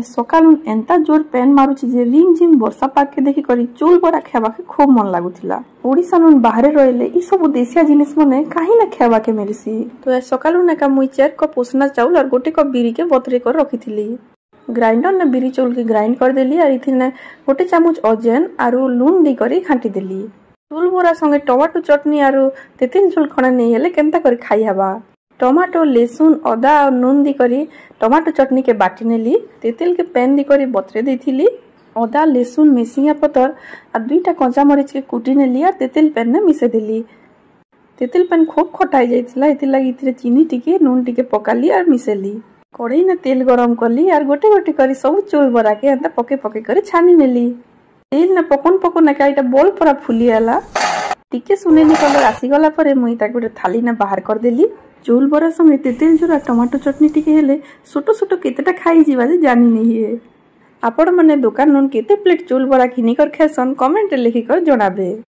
सकालू एंता जोर पेन मारुची जे rim gym वर्षा पाग के देखी करी चूल बड़ा खेबा के खूब मन लागुथिला। ओडिसा नुन बाहरे रहिले ई सब देसिया जिनिस मने काहे ना खेबा के मिलसी। तो ए सकालू ने का मुई 4 कप उसना चाउल और गोटे कप बिरी के बतरे कर रखिथिली। ग्राइंडर ने बिरी चाउल के ग्राइंड कर देली और इथिने गोटे चामच अजन आरु लून दी करी घांटी देली। चूल बोरा संगे टमाटो चटनी आरु तेतिल झोल खणा नै हेले केनता करी खाई हबा। टमाटो लेसुन अदा और नून दी करी टमाटो चटनी के बाटी नेली। तेतिल के पेन दी करी बतरे देथिली। अदा लेसुन मेसिया पतर और 2टा कंचा मरीच के कुटी नेली और तेतिल पेन ने मिसे देली। तेतिल पेन खूब खटाई जाइथिला इति लागि इथिरे चीनी टिके नून टिके पकाली और मिसेली। कढ़ई ने तेल गरम करली और गोटे गोटे करी सब चूल बरा के एंता पके पके करी छानी नेली। तेल ने पकोन पकोन का इटा बॉल पूरा फुली आला। टिके सुनेली कलर आसी गला परे मुई ताके गोटे थाली ने बाहर कर देली। चूल बरा संगे तेतिल झोरा टमाटो चटनी टिके हेले छोटो छोटो केतेटा खाई जीवा जे जानी नहीं है। आपण माने दुकान नुन केते प्लेट चूल बरा किनी कर खेसन कमेंट लिखि कर जणाबे।